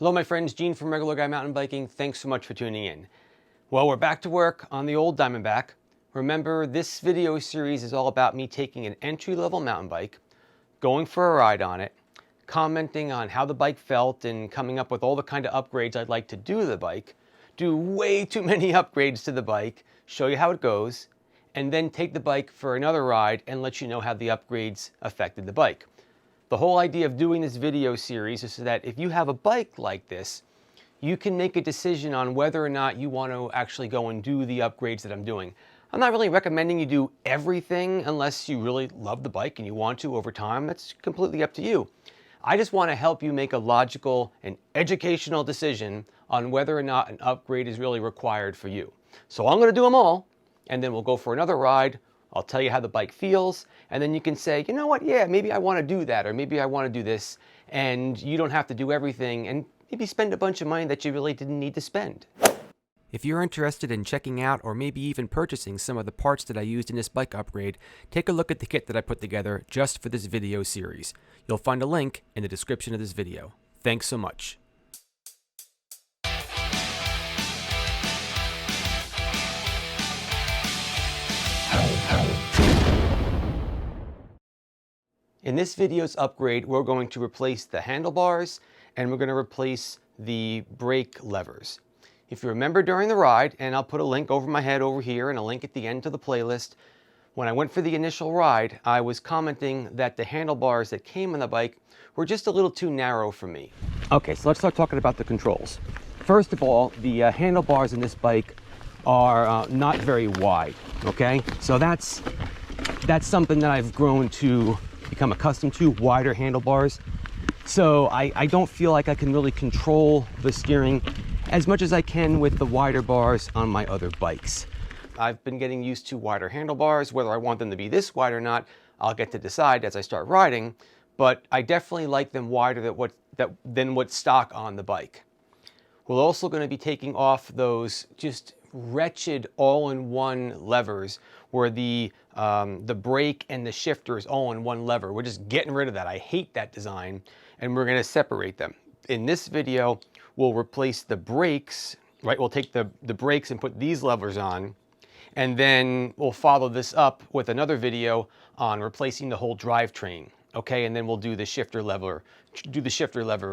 Hello my friends, Gene from Regular Guy Mountain Biking. Thanks so much for tuning in. Well, we're back to work on the old Diamondback. Remember, this video series is all about me taking an entry-level mountain bike, going for a ride on it, commenting on how the bike felt and coming up with all the kind of upgrades I'd like to do to the bike, do way too many upgrades to the bike, show you how it goes, and then take the bike for another ride and let you know how the upgrades affected the bike. The whole idea of doing this video series is so that if you have a bike like this, you can make a decision on whether or not you want to actually go and do the upgrades that I'm doing. I'm not really recommending you do everything unless you really love the bike and you want to over time. That's completely up to you. I just want to help you make a logical and educational decision on whether or not an upgrade is really required for you. So I'm going to do them all, and then we'll go for another ride. I'll tell you how the bike feels, and then you can say, you know what, yeah, maybe I want to do that, or maybe I want to do this, and you don't have to do everything, and maybe spend a bunch of money that you really didn't need to spend. If you're interested in checking out or maybe even purchasing some of the parts that I used in this bike upgrade, take a look at the kit that I put together just for this video series. You'll find a link in the description of this video. Thanks so much. In this video's upgrade, we're going to replace the handlebars and we're going to replace the brake levers. If you remember during the ride, and I'll put a link over my head over here and a link at the end to the playlist, when I went for the initial ride, I was commenting that the handlebars that came on the bike were just a little too narrow for me. Okay, so let's start talking about the controls. First of all, the handlebars in this bike are not very wide, okay? So that's something that I've grown to become accustomed to, wider handlebars. So I don't feel like I can really control the steering as much as I can with the wider bars on my other bikes. I've been getting used to wider handlebars. Whether I want them to be this wide or not, I'll get to decide as I start riding, but I definitely like them wider than what's stock on the bike. We're also going to be taking off those just wretched all-in-one levers where the brake and the shifter is all in one lever. We're just getting rid of that. I hate that design, and we're going to separate them. In this video, we'll replace the brakes, right? We'll take the brakes and put these levers on, and then we'll follow this up with another video on replacing the whole drivetrain, okay? And then we'll do the shifter lever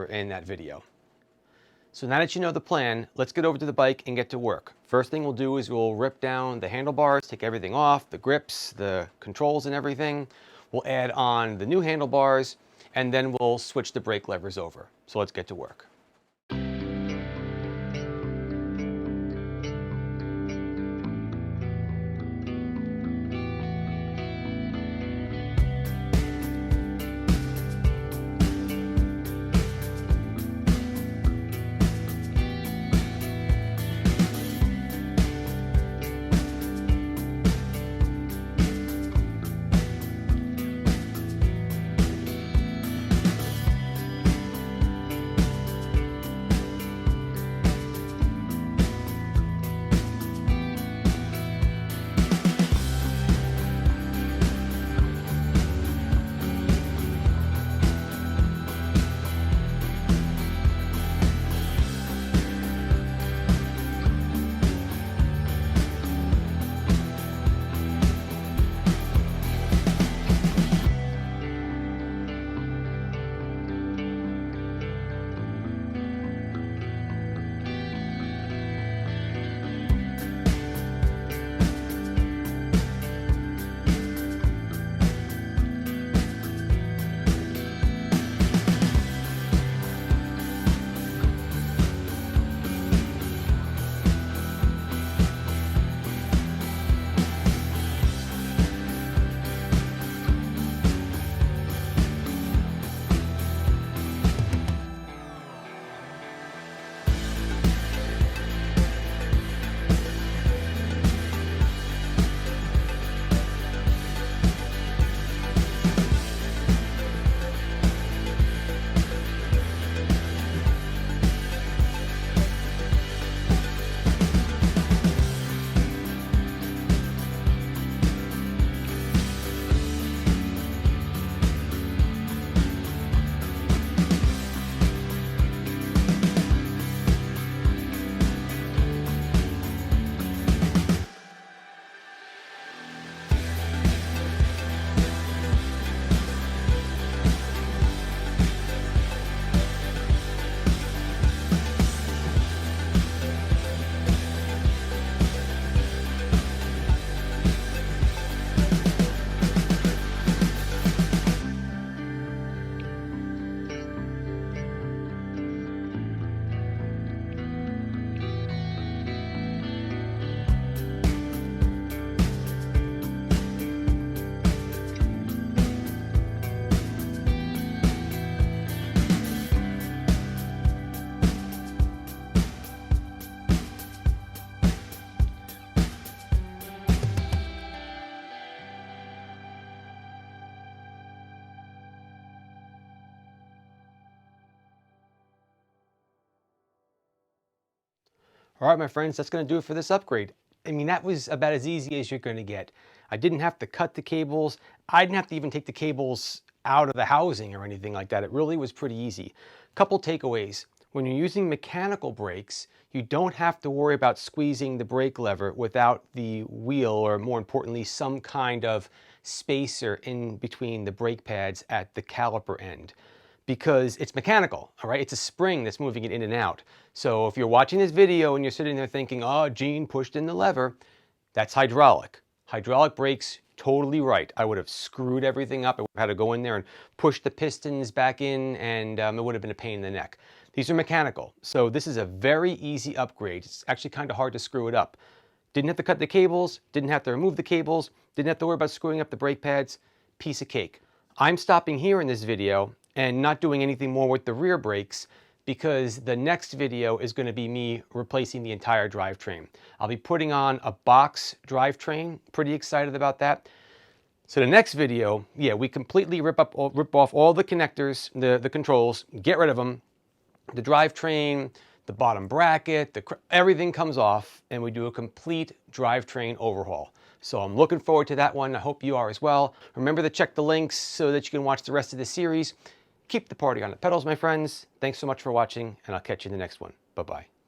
in that video. So now that you know the plan, let's get over to the bike and get to work. First thing we'll do is we'll rip down the handlebars, take everything off, the grips, the controls and everything. We'll add on the new handlebars, and then we'll switch the brake levers over. So let's get to work. All right, my friends, that's going to do it for this upgrade. I mean, that was about as easy as you're going to get. I didn't have to cut the cables. I didn't have to even take the cables out of the housing or anything like that. It really was pretty easy. Couple takeaways. When you're using mechanical brakes, you don't have to worry about squeezing the brake lever without the wheel, or more importantly, some kind of spacer in between the brake pads at the caliper end, because it's mechanical, all right? It's a spring that's moving it in and out. So if you're watching this video and you're sitting there thinking, oh, Gene pushed in the lever, that's hydraulic. Hydraulic brakes, totally right. I would have screwed everything up. I would have had to go in there and push the pistons back in, and it would have been a pain in the neck. These are mechanical, so this is a very easy upgrade. It's actually kind of hard to screw it up. Didn't have to cut the cables, didn't have to remove the cables, didn't have to worry about screwing up the brake pads. Piece of cake. I'm stopping here in this video and not doing anything more with the rear brakes, because the next video is going to be me replacing the entire drivetrain. I'll be putting on a box drivetrain. Pretty excited about that. So the next video, yeah, we completely rip off all the connectors, the controls, get rid of them. The drivetrain, the bottom bracket, everything comes off, and we do a complete drivetrain overhaul. So I'm looking forward to that one. I hope you are as well. Remember to check the links so that you can watch the rest of the series. Keep the party on the pedals, my friends. Thanks so much for watching, and I'll catch you in the next one. Bye-bye.